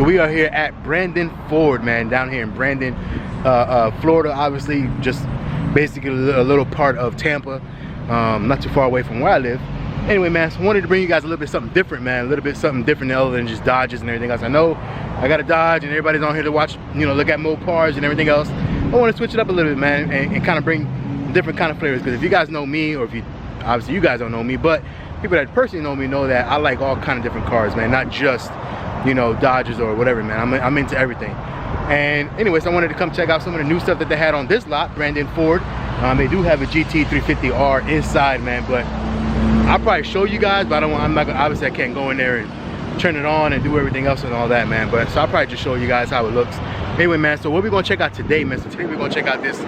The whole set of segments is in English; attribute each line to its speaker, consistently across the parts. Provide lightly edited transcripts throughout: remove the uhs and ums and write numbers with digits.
Speaker 1: we are here at Brandon Ford, man, down here in Brandon, Florida. Obviously, just basically a little part of Tampa, not too far away from where I live. Anyway, man, so I wanted to bring you guys a little bit something different, man, a little bit something different other than just Dodges and everything else. I know I got a Dodge and everybody's on here to watch, you know, look at Mopars and everything else. I want to switch it up a little bit, man, and kind of bring different kind of flavors, because if you guys know me, or if you, obviously you guys don't know me, but people that personally know me know that I like all kind of different cars, man, not just, you know, Dodges or whatever, man. I'm into everything. And anyways, I wanted to come check out some of the new stuff that they had on this lot, Brandon Ford. They do have a GT350R inside, man, but I'll probably show you guys, but I'm not gonna, obviously I can't go in there and turn it on and do everything else and all that, man. But so I'll probably just show you guys how it looks. Anyway, man, so what we're gonna check out today, man. So today we're gonna check out this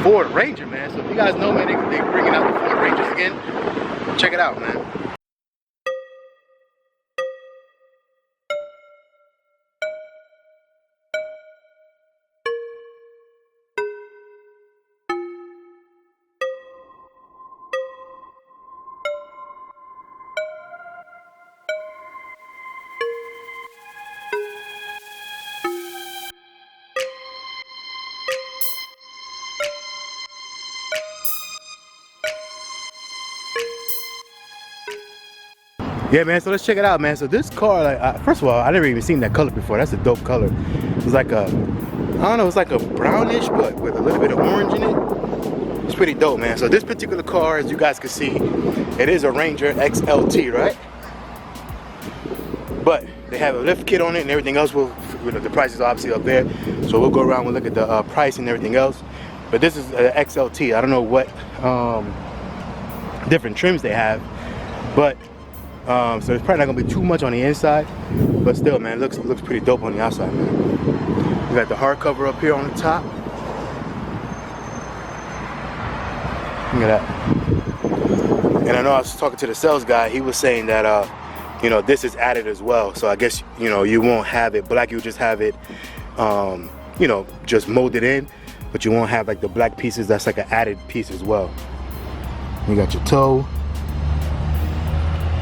Speaker 1: Ford Ranger, man. So if you guys know, man, they're bringing out the Ford Rangers again. Check it out, man. Yeah, man, so let's check it out, man. So this car, like, first of all, I never even seen that color before. That's a dope color. It's like a, I don't know, it's like a brownish, but with a little bit of orange in it. It's pretty dope, man. So this particular car, as you guys can see, it is a Ranger XLT, right? But they have a lift kit on it and everything else. Will, you know, the price is obviously up there. So we'll go around and look at the price and everything else. But this is an XLT. I don't know what different trims they have, but so there's probably not gonna be too much on the inside, but still, man, it looks pretty dope on the outside, man. We got the hardcover up here on the top. Look at that. And I know I was talking to the sales guy. He was saying that you know, this is added as well. So I guess, you know, you won't have it black. You just have it, you know, just molded in, but you won't have like the black pieces. That's like an added piece as well. You got your toe.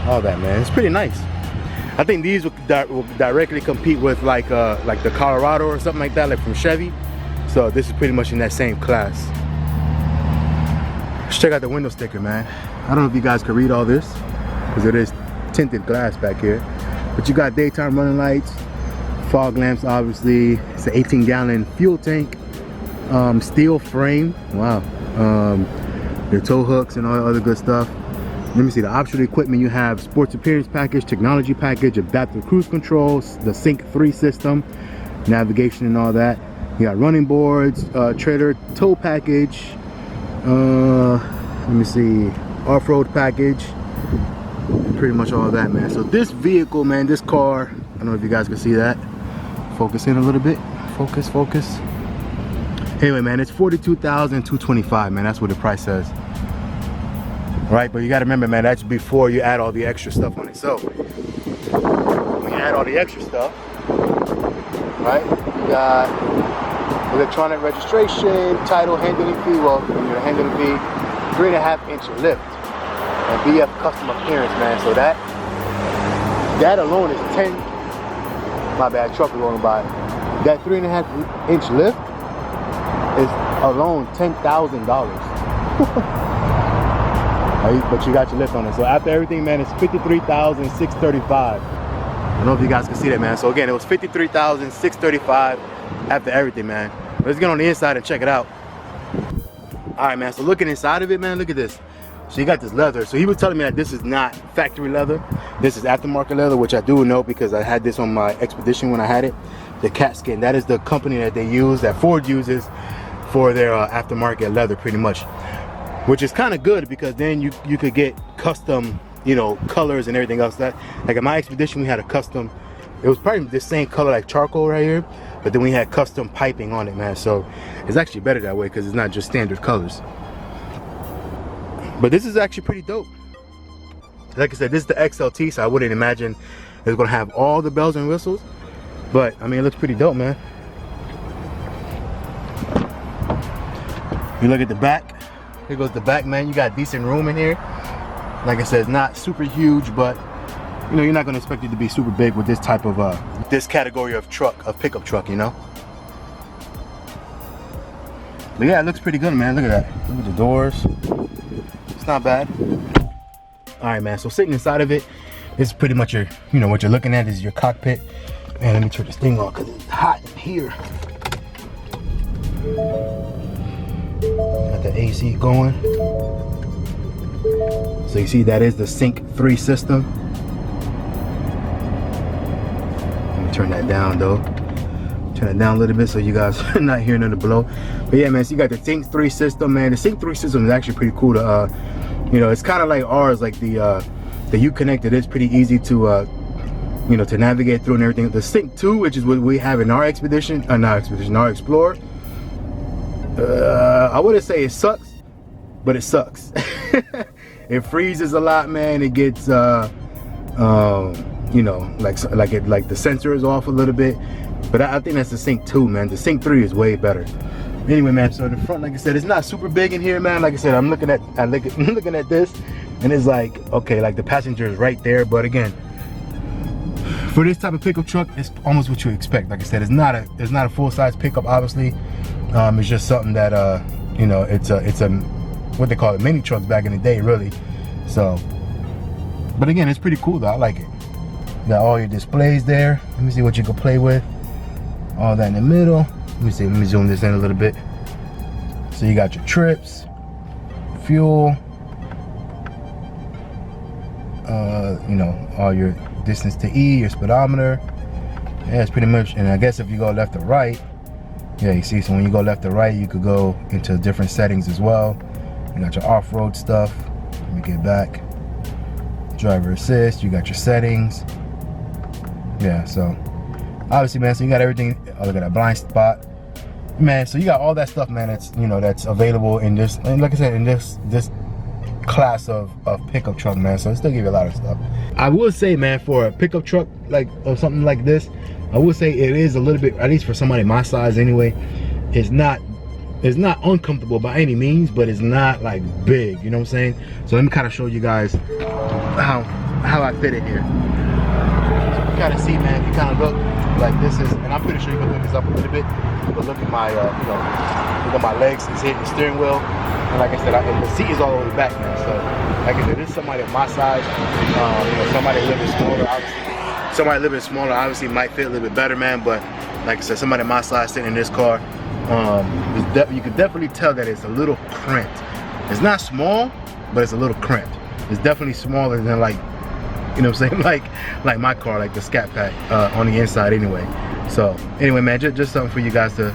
Speaker 1: All that, man, it's pretty nice. I think these will directly compete with like the Colorado or something like that, like from Chevy. So this is pretty much in that same class. Let's check out the window sticker, man. I don't know if you guys can read all this because it is tinted glass back here, but you got daytime running lights, fog lamps, obviously. It's an 18-gallon fuel tank, steel frame. Wow. Your tow hooks and all the other good stuff. Let me see the optional equipment. You have sports appearance package, technology package, adaptive cruise controls, the Sync 3 system, navigation and all that. You got running boards, trailer tow package, let me see, off-road package, and pretty much all that, man. So this vehicle, man, this car, I don't know if you guys can see that. Focus in a little bit. Focus. Anyway, man, it's $42,225, man. That's what the price says. Right, but you got to remember, man, that's before you add all the extra stuff on it. So when you add all the extra stuff, right, you got electronic registration, title, handling fee, well, your handling fee, 3.5-inch lift, and BF custom appearance, man. So that alone is 10. My bad, truck was going by. That 3.5-inch lift is alone $10,000. But you got your lift on it. So after everything, man, it's $53,635. I don't know if you guys can see that, man. So again, it was $53,635 after everything, man. Let's get on the inside and check it out. All right, man, so looking inside of it, man, look at this. So you got this leather. So he was telling me that this is not factory leather. This is aftermarket leather, which I do know because I had this on my Expedition when I had it. The cat skin, that is the company that they use, that Ford uses for their aftermarket leather pretty much. Which is kind of good because then you could get custom, you know, colors and everything else. That, like in my Expedition, we had a custom, it was probably the same color like charcoal right here, but then we had custom piping on it, man. So it's actually better that way because it's not just standard colors. But this is actually pretty dope. Like I said, this is the XLT, so I wouldn't imagine it's gonna have all the bells and whistles, but I mean, it looks pretty dope, man. You look at the back. Here goes the back, man. You got decent room in here. Like I said, it's not super huge, but you know, you're not gonna expect it to be super big with this type of this category of truck, of pickup truck, you know. But yeah, it looks pretty good, man. Look at that. Look at the doors. It's not bad. All right, man. So sitting inside of it, it's pretty much your, you know, what you're looking at is your cockpit. Man, let me turn this thing on because it's hot in here. Got the AC going. So you see that is the Sync 3 system. Let me turn that down though. Turn it down a little bit so you guys are not hearing it below. But yeah, man, so you got the Sync 3 system, man. The Sync 3 system is actually pretty cool to, you know, it's kind of like ours, like the U-Connect. It is pretty easy to, you know, to navigate through and everything. The Sync 2, which is what we have in our Expedition, our Explorer. I wouldn't say it sucks, but it sucks. It freezes a lot, man. It gets, you know, like the sensor is off a little bit. But I think that's the Sync 2, man. The Sync 3 is way better. Anyway, man, so the front, like I said, it's not super big in here, man. Like I said, I'm looking at this, and it's like, okay, like the passenger is right there. But again, for this type of pickup truck, it's almost what you expect. Like I said, it's not a full-size pickup, obviously. It's just something that, you know, it's a what they call it, mini trucks back in the day, really. So, but again, it's pretty cool though. I like it. Got all your displays there. Let me see what you can play with. All that in the middle. Let me see, let me zoom this in a little bit. So you got your trips, fuel, you know, all your distance to E, your speedometer. Yeah, it's pretty much, and I guess if you go left or right, yeah, you see, so when you go left or right, you could go into different settings as well. You got your off-road stuff. Let me get back. Driver assist, you got your settings. Yeah, so obviously, man, so you got everything. Oh, look at that blind spot, man. So you got all that stuff, man, that's, you know, that's available in this, and like I said, in this class of pickup truck, man. So it still give you a lot of stuff. I will say, man, for a pickup truck like, or something like this, I would say it is a little bit, at least for somebody my size anyway, it's not uncomfortable by any means, but it's not like big, you know what I'm saying? So let me kind of show you guys how I fit it here. So you kind of see, man, if you kind of look, like this is, and I'm pretty sure you can look this up a little bit, but look at my, you know, look at my legs, it's hitting the steering wheel, and like I said, and the seat is all over the back, man. So like I said, this is somebody of my size, you know, somebody living smaller, obviously. Somebody living smaller obviously might fit a little bit better, man, but like I said, somebody my size sitting in this car, you could definitely tell that it's a little cramped. It's not small, but it's a little cramped. It's definitely smaller than, like, you know what I'm saying, like my car, like the Scat Pack on the inside anyway. So anyway, man, just something for you guys to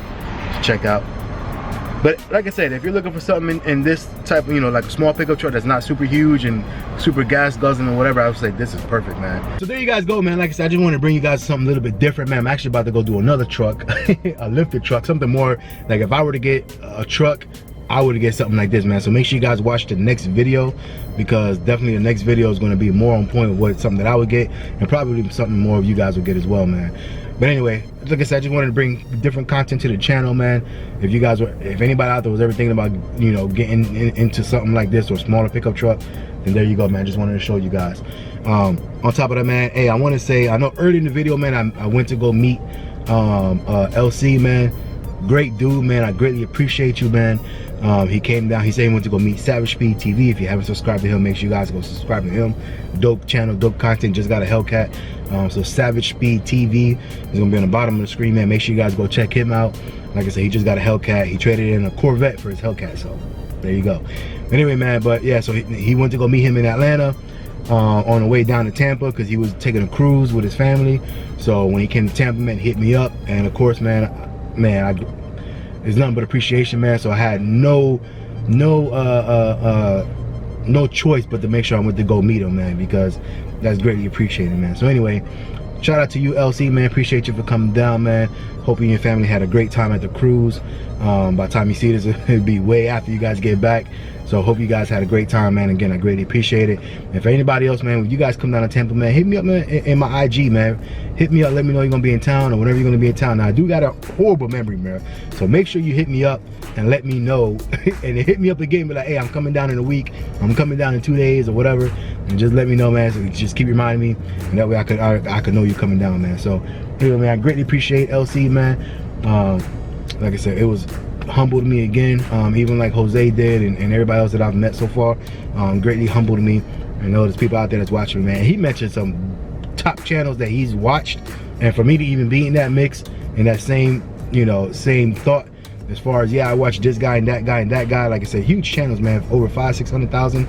Speaker 1: check out. But like I said, if you're looking for something in this type of, you know, like a small pickup truck that's not super huge and super gas guzzling or whatever, I would say this is perfect, man. So there you guys go, man. Like I said, I just want to bring you guys something a little bit different, man. I'm actually about to go do another truck, a lifted truck, something more like, if I were to get a truck, I would get something like this, man. So make sure you guys watch the next video, because definitely the next video is going to be more on point with what something that I would get, and probably something more of you guys will get as well, man. But anyway, like I said, I just wanted to bring different content to the channel, man. If anybody out there was ever thinking about, you know, getting into something like this or smaller pickup truck, then there you go, man. Just wanted to show you guys. On top of that, man, hey, I want to say, I know early in the video, man, I went to go meet LC, man. Great dude, man. I greatly appreciate you, man. He came down, he said he went to go meet Savage Speed TV. If you haven't subscribed to him, make sure you guys go subscribe to him. Dope channel, dope content, just got a Hellcat. So Savage Speed TV is gonna be on the bottom of the screen, man. Make sure you guys go check him out. Like I said, he just got a Hellcat. He traded in a Corvette for his Hellcat, so there you go. Anyway, man, but yeah, so he went to go meet him in Atlanta on the way down to Tampa, because he was taking a cruise with his family. So when he came to Tampa, man, hit me up, and of course, man, there's nothing but appreciation, man. So I had no choice but to make sure I went to go meet him, man, because that's greatly appreciated, man. So anyway, shout out to you, LC, man. Appreciate you for coming down, man. Hope you and your family had a great time at the cruise. By the time you see this, it'll be way after you guys get back. So So hope you guys had a great time, man. Again, I greatly appreciate it. And for anybody else, man, when you guys come down to Tampa, man, hit me up, man, in my IG, man. Hit me up, let me know you're gonna be in town or whenever you're gonna be in town. Now I do got a horrible memory, man, so make sure you hit me up and let me know. And hit me up again, be like, hey, I'm coming down in a week, I'm coming down in 2 days or whatever, and just let me know, man. So just keep reminding me, and that way I could know you're coming down, man. So anyway, man, I greatly appreciate LC, man. Like I said, it was humbled me again, even like Jose did, and everybody else that I've met so far, greatly humbled me. I know there's people out there that's watching, man. He mentioned some top channels that he's watched, and for me to even be in that mix, in that same, you know, same thought, as far as, yeah, I watch this guy and that guy and that guy, like I said, huge channels, man, over 500,000-600,000,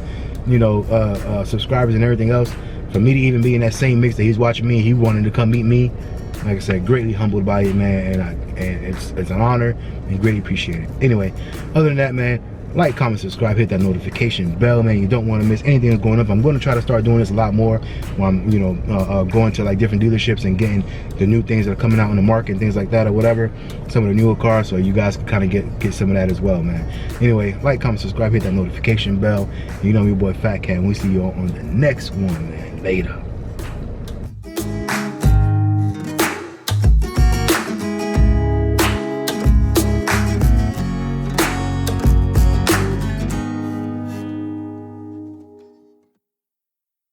Speaker 1: you know, subscribers and everything else. For me to even be in that same mix that he's watching me, he wanted to come meet me. Like I said, greatly humbled by it, man, and it's an honor and greatly appreciate it. Anyway, other than that, man, like, comment, subscribe, hit that notification bell, man. You don't want to miss anything that's going up. I'm going to try to start doing this a lot more while I'm, you know, going to like different dealerships and getting the new things that are coming out in the market and things like that or whatever, some of the newer cars, so you guys can kind of get some of that as well, man. Anyway, like, comment, subscribe, hit that notification bell. You know me, boy Fatkat, and we see you all on the next one, man. Later.